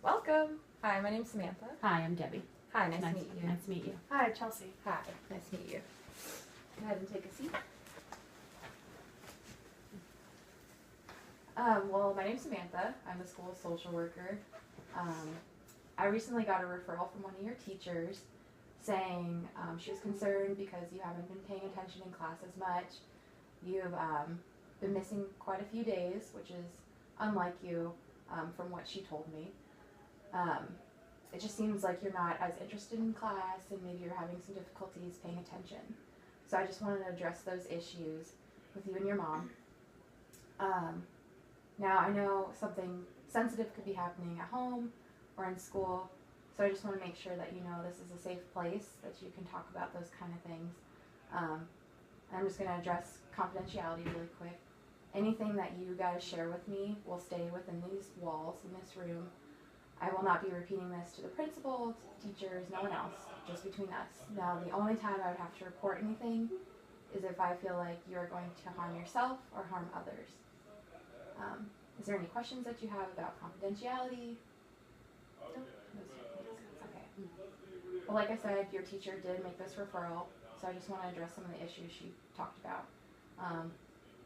Welcome. Hi, my name's Samantha. Hi, I'm Debbie. Hi, nice to meet you. Nice to meet you. Hi, Chelsea. Hi, nice to meet you. Go ahead and take a seat. Well, my name's Samantha. I'm the school social worker. I recently got a referral from one of your teachers saying she was concerned because you haven't been paying attention in class as much. You've been missing quite a few days, which is unlike you from what she told me. It just seems like you're not as interested in class and maybe you're having some difficulties paying attention. So I just wanted to address those issues with you and your mom. Now I know something sensitive could be happening at home or in school, so I just want to make sure that you know this is a safe place, that you can talk about those kind of things. I'm just going to address confidentiality really quick. Anything that you guys share with me will stay within these walls in this room. I will not be repeating this to the principal, to the teachers, no one else, just between us. Now, the only time I would have to report anything is if I feel like you are going to harm yourself or harm others. Is there any questions that you have about confidentiality? No? Okay. Well, like I said, your teacher did make this referral, so I just want to address some of the issues she talked about.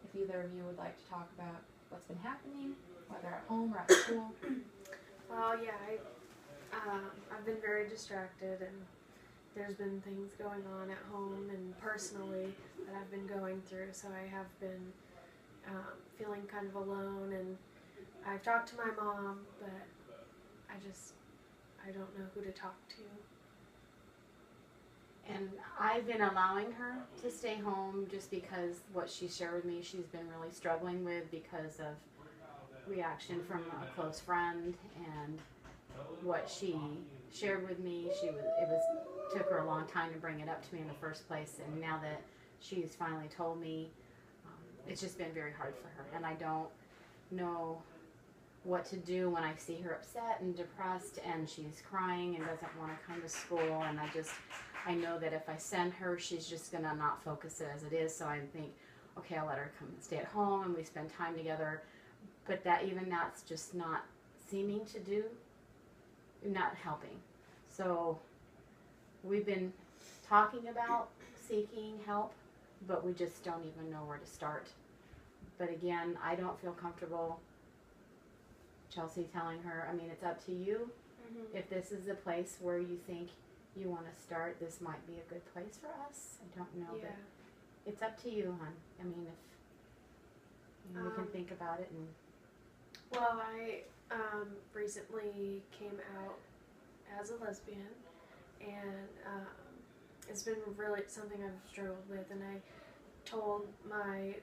If either of you would like to talk about what's been happening, whether at home or at school. Well, yeah, I've been very distracted, and there's been things going on at home and personally that I've been going through, so I have been feeling kind of alone, and I've talked to my mom, but I don't know who to talk to. And I've been allowing her to stay home just because what she shared with me, she's been really struggling with because of reaction from a close friend, and what she shared with me, took her a long time to bring it up to me in the first place, and now that she's finally told me, it's just been very hard for her, and I don't know what to do when I see her upset and depressed and she's crying and doesn't want to come to school, and I know that if I send her, she's just going to not focus it as it is, so I think, okay, I'll let her come and stay at home and we spend time together, but that's just not seeming to do, not helping. So we've been talking about seeking help, but we just don't even know where to start. But again, I don't feel comfortable Chelsea telling her, I mean, it's up to you. Mm-hmm. If this is a place where you think you want to start, this might be a good place for us. I don't know, but it's up to you, hon. I mean, if you can think about it. And well, I recently came out as a lesbian, and it's been really something I've struggled with, and I told my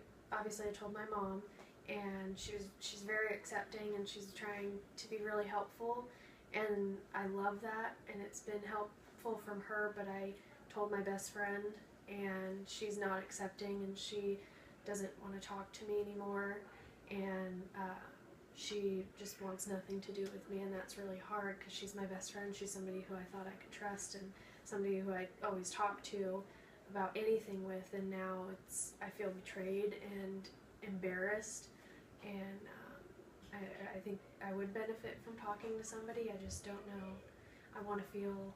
mom, and she's very accepting, and she's trying to be really helpful, and I love that, and it's been helpful from her. But I told my best friend, and she's not accepting, and she doesn't want to talk to me anymore, and she just wants nothing to do with me, and that's really hard because she's my best friend. She's somebody who I thought I could trust, and somebody who I always talk to about anything with, and now I feel betrayed and embarrassed, and I think I would benefit from talking to somebody. I just don't know. I want to feel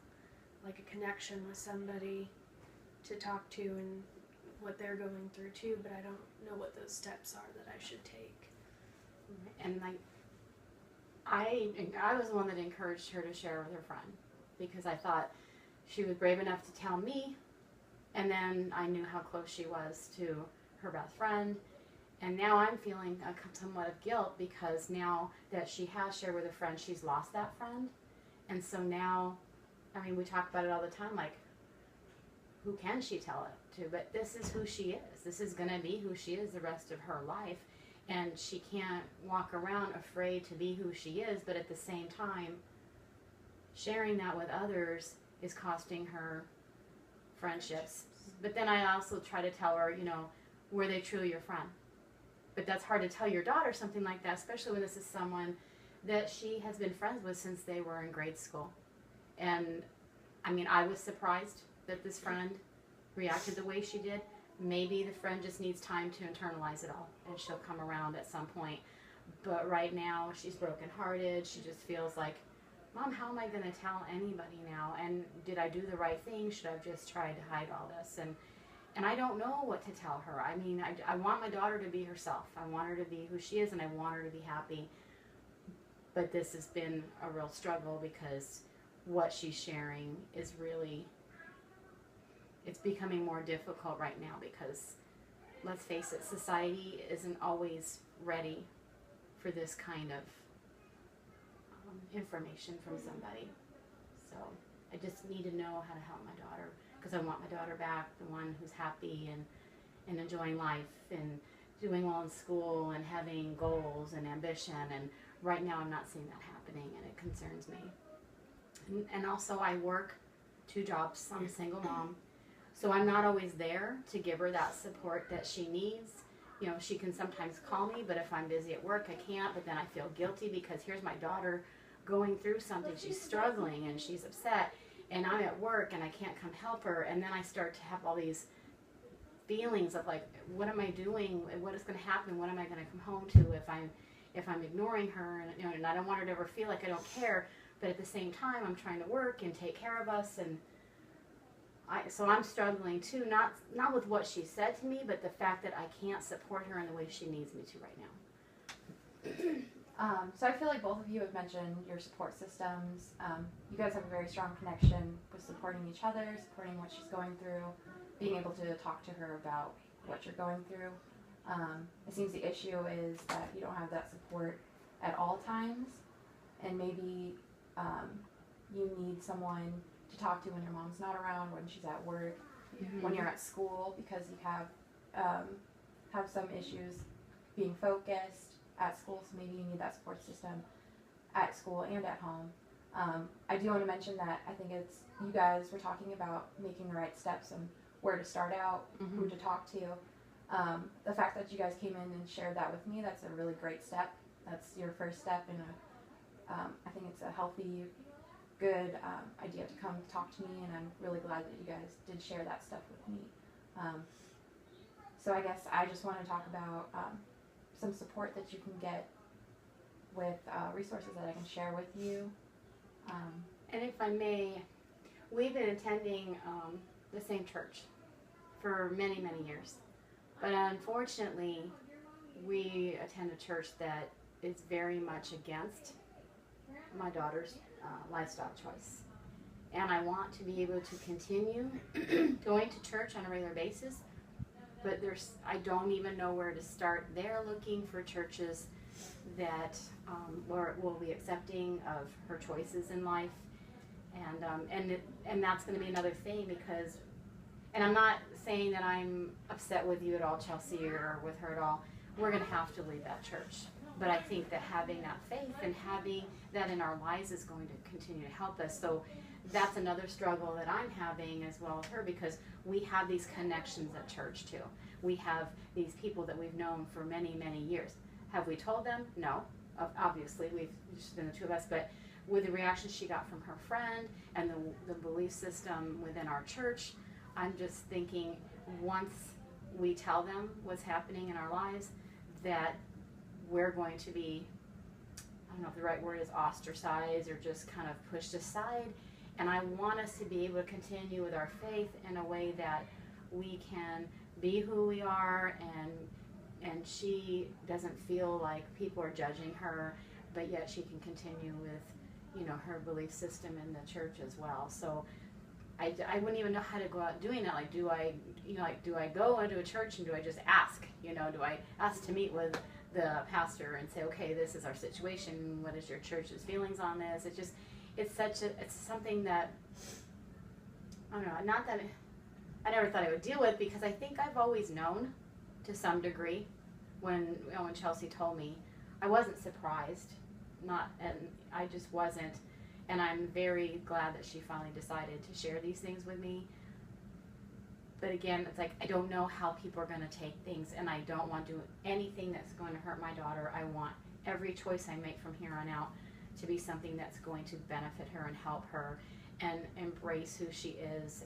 like a connection with somebody to talk to and what they're going through too, but I don't know what those steps are that I should take. And I was the one that encouraged her to share with her friend, because I thought she was brave enough to tell me, and then I knew how close she was to her best friend, and now I'm feeling somewhat of guilt because now that she has shared with a friend, she's lost that friend, and so now, I mean, we talk about it all the time, like, who can she tell it to? But this is who she is. This is going to be who she is the rest of her life. And she can't walk around afraid to be who she is, but at the same time, sharing that with others is costing her friendships. But then I also try to tell her, were they truly your friend? But that's hard to tell your daughter something like that, especially when this is someone that she has been friends with since they were in grade school. And, I mean, I was surprised that this friend reacted the way she did. Maybe the friend just needs time to internalize it all, and she'll come around at some point. But right now, she's brokenhearted. She just feels like Mom, how am I going to tell anybody now? And did I do the right thing? Should I have just tried to hide all this? And I don't know what to tell her. I mean, I want my daughter to be herself. I want her to be who she is, and I want her to be happy. But this has been a real struggle because what she's sharing is really, it's becoming more difficult right now because, let's face it, society isn't always ready for this kind of information from somebody. So I just need to know how to help my daughter because I want my daughter back, the one who's happy and enjoying life and doing well in school and having goals and ambition. And right now I'm not seeing that happening, and it concerns me. And also I work 2 jobs. I'm a single mom. So I'm not always there to give her that support that she needs. You know, she can sometimes call me, but if I'm busy at work, I can't. But then I feel guilty because here's my daughter going through something. She's struggling and she's upset, and I'm at work and I can't come help her. And then I start to have all these feelings of like, what am I doing? What is going to happen? What am I going to come home to if I'm ignoring her? And, you know, and I don't want her to ever feel like I don't care. But at the same time, I'm trying to work and take care of us, and so I'm struggling too, not with what she said to me, but the fact that I can't support her in the way she needs me to right now. So I feel like both of you have mentioned your support systems. You guys have a very strong connection with supporting each other, supporting what she's going through, being able to talk to her about what you're going through. It seems the issue is that you don't have that support at all times, and maybe you need someone to talk to when your mom's not around, when she's at work, when you're at school, because you have some issues being focused at school, so maybe you need that support system at school and at home. I do want to mention that I think it's, you guys were talking about making the right steps and where to start out, who to talk to. The fact that you guys came in and shared that with me, that's a really great step. That's your first step in I think it's a healthy, good idea to come talk to me, and I'm really glad that you guys did share that stuff with me. So I guess I just want to talk about some support that you can get with resources that I can share with you. And if I may, we've been attending the same church for many, many years. But unfortunately, we attend a church that is very much against my daughter's lifestyle choice. And I want to be able to continue going to church on a regular basis, but I don't even know where to start. They're looking for churches that will be accepting of her choices in life, and that's going to be another thing because, and I'm not saying that I'm upset with you at all, Chelsea, or with her at all. We're going to have to leave that church. But I think that having that faith and having that in our lives is going to continue to help us. So that's another struggle that I'm having as well as her, because we have these connections at church too. We have these people that we've known for many, many years. Have we told them? No. Obviously, we've just been the 2 of us. But with the reaction she got from her friend and the belief system within our church, I'm just thinking once we tell them what's happening in our lives, that we're going to be, I don't know if the right word is ostracized or just kind of pushed aside. And I want us to be able to continue with our faith in a way that we can be who we are, and she doesn't feel like people are judging her, but yet she can continue with, you know, her belief system in the church as well. So I wouldn't even know how to go out doing that. Like, do I go into a church and do I just ask? You know, do I ask to meet with the pastor and say, okay, this is our situation. What is your church's feelings on this? It's something that, I don't know, not that I never thought I would deal with, because I think I've always known to some degree. When Chelsea told me, I wasn't surprised, and I just wasn't. And I'm very glad that she finally decided to share these things with me. But again, it's like, I don't know how people are going to take things, and I don't want to do anything that's going to hurt my daughter. I want every choice I make from here on out to be something that's going to benefit her and help her and embrace who she is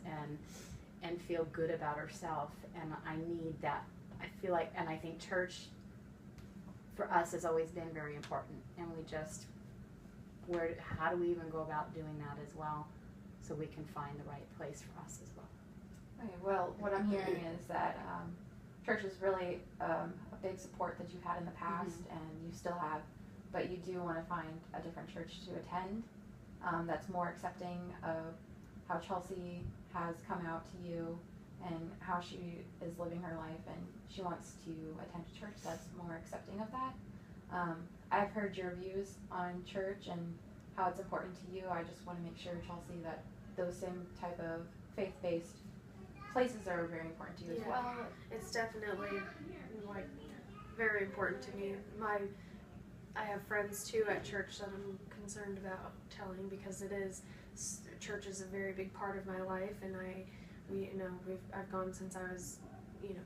and feel good about herself. And I need that. I feel like, and I think church for us has always been very important, and how do we even go about doing that as well, so we can find the right place for us as well. Okay, well, what I'm hearing is that church is really a big support that you've had in the past, and you still have, but you do want to find a different church to attend that's more accepting of how Chelsea has come out to you and how she is living her life, and she wants to attend a church that's more accepting of that. I've heard your views on church and how it's important to you. I just want to make sure, Chelsea, that those same type of faith-based places are very important to you as well. It's definitely like very important to me. I have friends too at church that I'm concerned about telling, because church is a very big part of my life, and I've gone since I was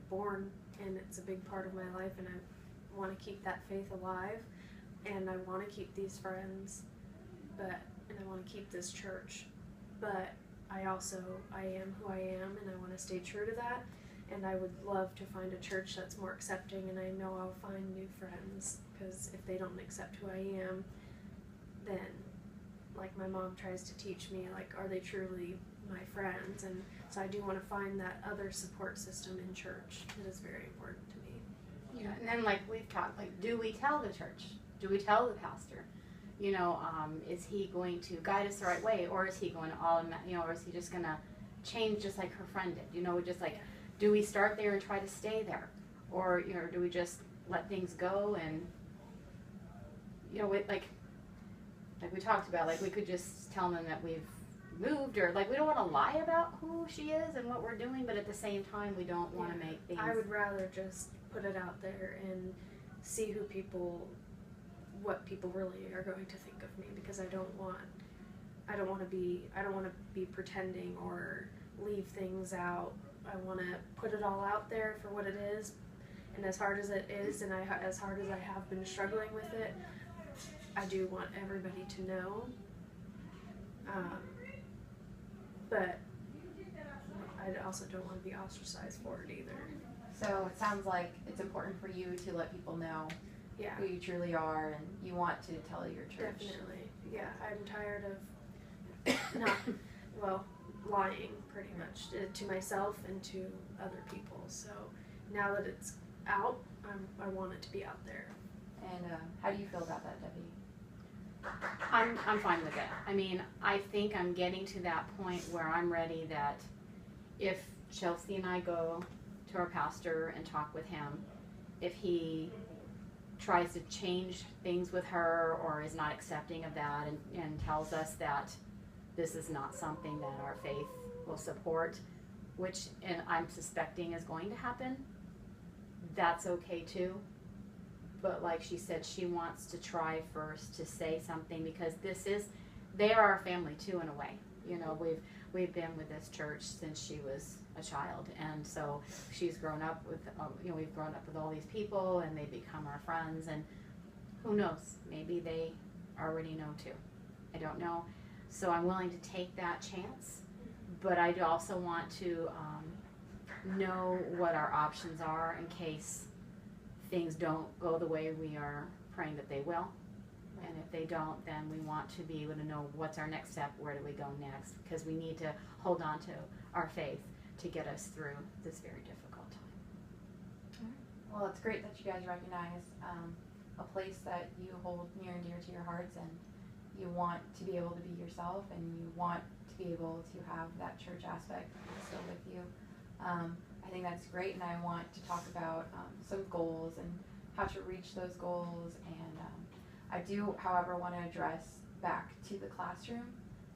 born, and it's a big part of my life, and I want to keep that faith alive, and I want to keep these friends, and I want to keep this church, but I am who I am, and I want to stay true to that, and I would love to find a church that's more accepting, and I know I'll find new friends, because if they don't accept who I am, then, like my mom tries to teach me, like, are they truly my friends? And so I do want to find that other support system in church. It is very important to me. Yeah, and then like we've talked, like, do we tell the church? Do we tell the pastor? Is he going to guide us the right way, or is he going to or is he just going to change just like her friend did? Just like, do we start there and try to stay there, or do we just let things go and like we talked about, like we could just tell them that we've moved, or like we don't want to lie about who she is and what we're doing, but at the same time we don't want to make things. I would rather just put it out there and see what people really are going to think of me, because I don't want to be pretending or leave things out. I want to put it all out there for what it is, and as hard as it is, and as hard as I have been struggling with it, I do want everybody to know. But I also don't want to be ostracized for it either. So it sounds like it's important for you to let people know who you truly are, and you want to tell your church. Definitely. Yeah, I'm tired of lying pretty much to myself and to other people. So now that it's out, I want it to be out there. And how do you feel about that, Debbie? I'm fine with it. I mean, I think I'm getting to that point where I'm ready that if Chelsea and I go to our pastor and talk with him, if he tries to change things with her or is not accepting of that and tells us that this is not something that our faith will support, which I'm suspecting is going to happen, that's okay too. But like she said, she wants to try first to say something, because they are our family too, in a way. We've been with this church since she was a child, and so she's grown up with, we've grown up with all these people, and they become our friends, and who knows, maybe they already know too. I don't know. So I'm willing to take that chance, but I also want to know what our options are in case things don't go the way we are praying that they will. And if they don't, then we want to be able to know what's our next step, where do we go next, because we need to hold on to our faith to get us through this very difficult time. Well, it's great that you guys recognize a place that you hold near and dear to your hearts, and you want to be able to be yourself, and you want to be able to have that church aspect still with you. I think that's great, and I want to talk about some goals and how to reach those goals. And I do, however, want to address back to the classroom,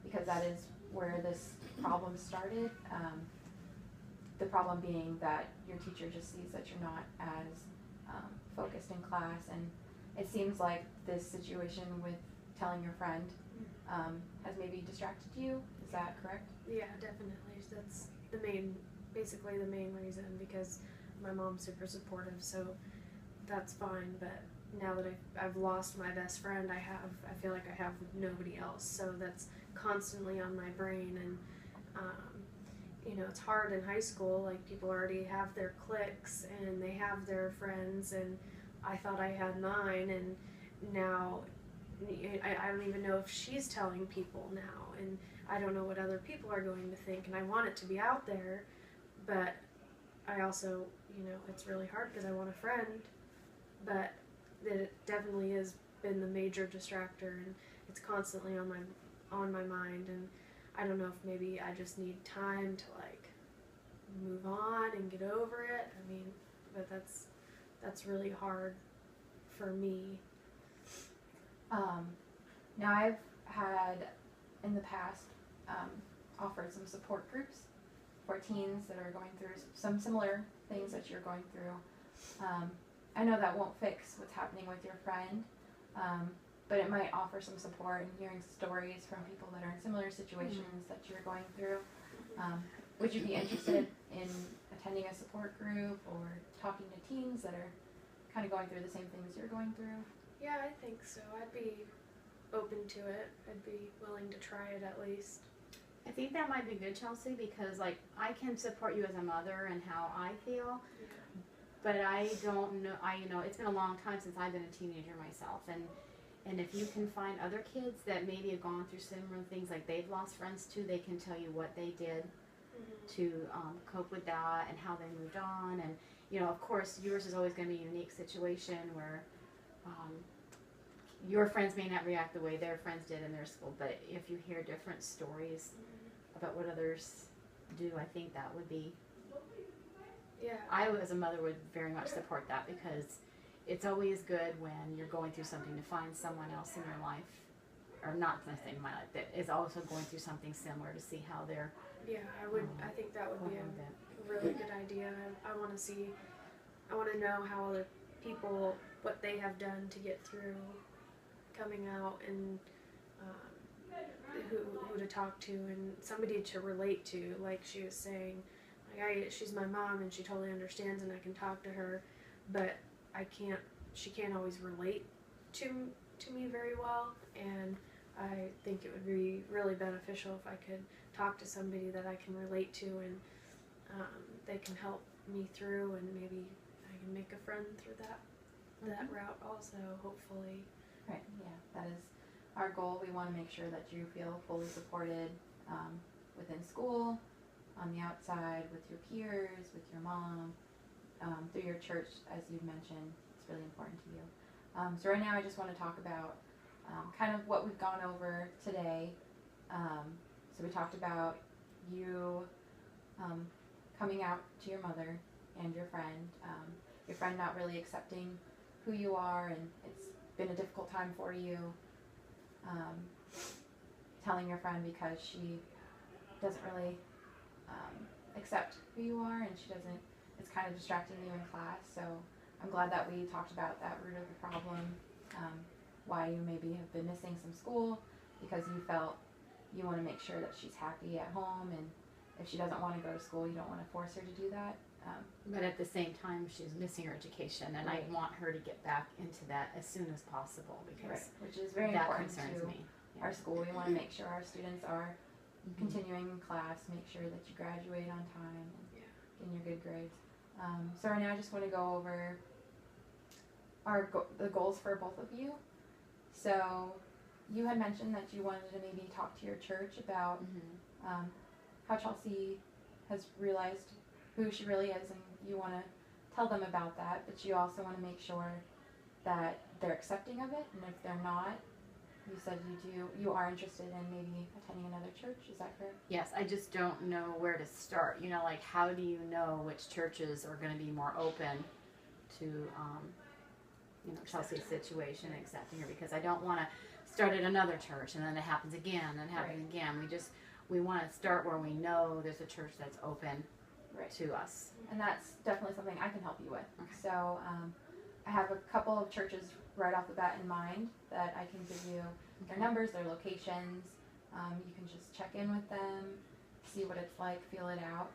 because that is where this problem started. The problem being that your teacher just sees that you're not as focused in class, and it seems like this situation with telling your friend has maybe distracted you. Is that correct? Yeah, definitely. That's basically the main reason, because my mom's super supportive, so that's fine. But now that I've lost my best friend, I feel like I have nobody else, so that's constantly on my brain. And it's hard in high school. Like, people already have their cliques and they have their friends, and I thought I had mine, and now I don't even know if she's telling people now, and I don't know what other people are going to think, and I want it to be out there, but I also, it's really hard because I want a friend, but it definitely has been the major distractor, and it's constantly on my mind, and I don't know if maybe I just need time to like move on and get over it. I mean, but that's really hard for me. Now I've had in the past offered some support groups for teens that are going through some similar things that you're going through. I know that won't fix what's happening with your friend, but it might offer some support and hearing stories from people that are in similar situations that you're going through. Would you be interested in attending a support group or talking to teens that are kind of going through the same things you're going through? Yeah, I think so. I'd be open to it. I'd be willing to try it at least. I think that might be good, Chelsea, because like I can support you as a mother and how I feel, but I don't know. It's been a long time since I've been a teenager myself, and if you can find other kids that maybe have gone through similar things, like they've lost friends too, they can tell you what they did to cope with that and how they moved on. And of course, yours is always going to be a unique situation where your friends may not react the way their friends did in their school, but if you hear different stories about what others do, I think that would be, I as a mother would very much support that, because it's always good when you're going through something to find someone else in your life, or not necessarily in my life, that is also going through something similar, to see how they're I think that would be a really good idea. I want to know how other people, what they have done to get through coming out, and who to talk to, and somebody to relate to. Like she was saying, she's my mom and she totally understands and I can talk to her, but she can't always relate to me very well, and I think it would be really beneficial if I could talk to somebody that I can relate to, and they can help me through, and maybe I can make a friend through that route also, hopefully. Right, yeah, that is our goal. We want to make sure that you feel fully supported within school, on the outside, with your peers, with your mom, through your church, as you've mentioned. It's really important to you. So right now I just want to talk about kind of what we've gone over today. So we talked about you coming out to your mother and your friend not really accepting who you are, and it's been a difficult time for you, telling your friend because she doesn't really accept who you are, and it's kind of distracting you in class. So I'm glad that we talked about that root of the problem, why you maybe have been missing some school, because you felt you want to make sure that she's happy at home, and if she doesn't want to go to school, you don't want to force her to do that. But at the same time, she's missing her education, and I want her to get back into that as soon as possible, because which is very that important concerns to me. our school. We want to make sure our students are continuing in class, make sure that you graduate on time and getting your good grades. So right now I just want to go over the goals for both of you. So you had mentioned that you wanted to maybe talk to your church about how Chelsea has realized who she really is, and you want to tell them about that, but you also want to make sure that they're accepting of it, and if they're not, you said you are interested in maybe attending another church. Is that correct? Yes, I just don't know where to start. Like how do you know which churches are going to be more open to Chelsea's situation, accepting her, because I don't want to start at another church and then it happens again and happens again. We want to start where we know there's a church that's open to us. And that's definitely something I can help you with. Okay. So I have a couple of churches right off the bat in mind that I can give you their numbers, their locations. You can just check in with them, see what it's like, feel it out.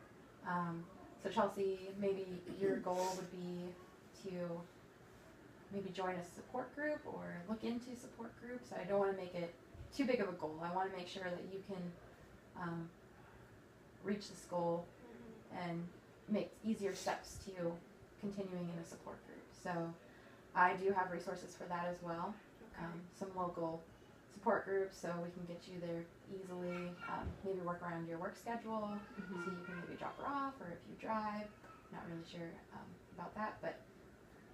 So Chelsea, maybe your goal would be to maybe join a support group or look into support groups. I don't want to make it too big of a goal. I want to make sure that you can reach this goal and make easier steps to continuing in a support group. So I do have resources for that as well. some local support groups so we can get you there easily. Maybe work around your work schedule, so you can maybe drop her off, or if you drive. Not really sure about that, but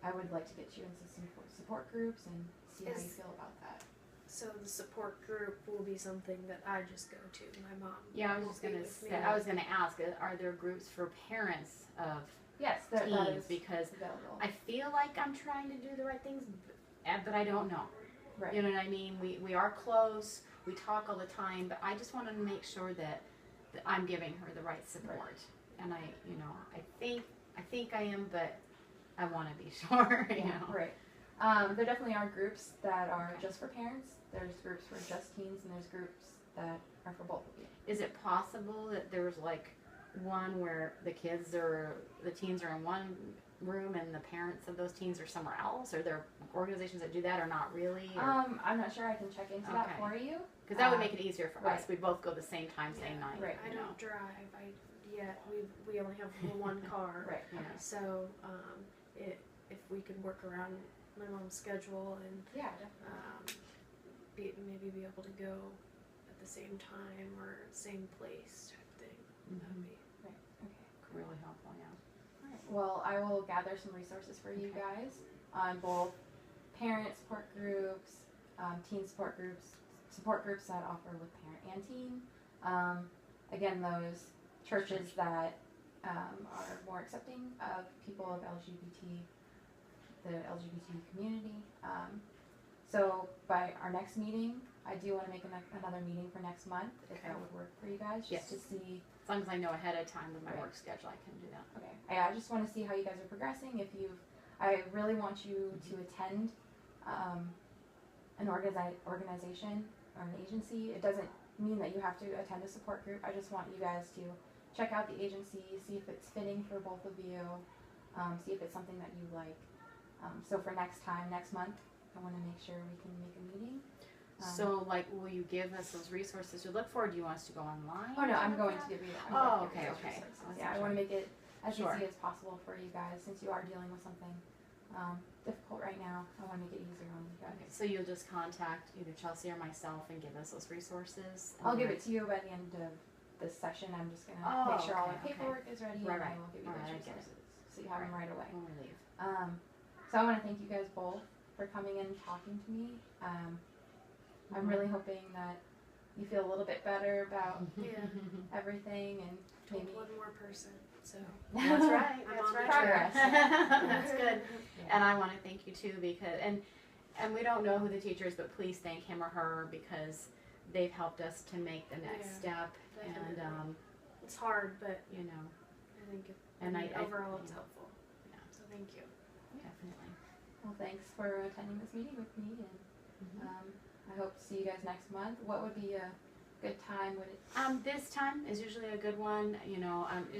I would like to get you into some support groups and see how you feel about that. So the support group will be something that I just go to. My mom. Yeah, I was just gonna say, I was gonna ask, are there groups for parents of Yes, that teens? is Because available. I feel like I'm trying to do the right things, but I don't know. Right. You know what I mean? We are close. We talk all the time, but I just want to make sure that I'm giving her the right support. Right. And I think I am, but I want to be sure. You know. Right. There definitely are groups that are just for parents. There's groups for just teens, and there's groups that are for both of you. Is it possible that there's like one where the teens are in one room and the parents of those teens are somewhere else? Are there organizations that do that, or not really? I'm not sure. I can check into that for you. Because that would make it easier for right. us. We both go the same time, same night. Right. I don't drive. We only have one car. Right. Yeah. So if we could work around my mom's schedule and Yeah, definitely. maybe be able to go at the same time or same place type thing. That'd be Right. Okay. Really helpful, yeah. All right. Well, I will gather some resources for you guys on both parent support groups, teen support groups that offer with parent and teen. Again, those churches that are more accepting of people of the LGBT community. So by our next meeting, I do want to make another meeting for next month, if that would work for you guys, just to see. As long as I know ahead of time with my work schedule, I can do that. Okay. I just want to see how you guys are progressing. I really want you to attend an organization or an agency. It doesn't mean that you have to attend a support group. I just want you guys to check out the agency, see if it's fitting for both of you, see if it's something that you like. So for next month, I want to make sure we can make a meeting. So, like, will you give us those resources to look for, or do you want us to go online? Oh no, I'm going to give you. Okay. Yeah, I want to make it as Sure. easy as possible for you guys, since you are dealing with something difficult right now. I want to make it easier on you guys. Okay, so you'll just contact either Chelsea or myself and give us those resources? I'll give it to you by the end of this session. I'm just going to make sure all the paperwork is ready, and I will give you those resources, so you have them right away. When we leave. So I want to thank you guys both for coming in and talking to me. I'm really hoping that you feel a little bit better about everything, and told maybe one more person. So That's right. I'm That's on right. progress. That's good. Yeah. And I want to thank you too, because and we don't know who the teacher is, but please thank him or her, because they've helped us to make the next step. definitely. And it's hard, but I think overall it's helpful. Yeah. So thank you. Definitely. Well, thanks for attending this meeting with me, and I hope to see you guys next month. What would be a good time? Would it? This time is usually a good one.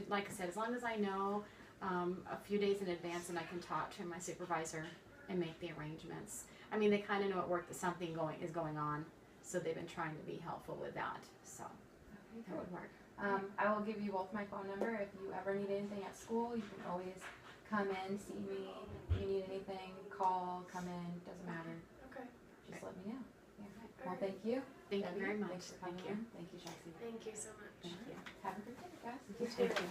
Like I said, as long as I know a few days in advance, and I can talk to my supervisor and make the arrangements. I mean, they kind of know at work that something is going on, so they've been trying to be helpful with that. So that would work. I will give you both my phone number. If you ever need anything at school, you can always come in, see me. If you need anything, call, come in. Doesn't matter. Okay. Just let me know. Yeah. Well, thank you. Thank you very much. Thanks for coming in. Thank you, Chelsea. Thank you so much. Thank you. Have a good day, guys. You too.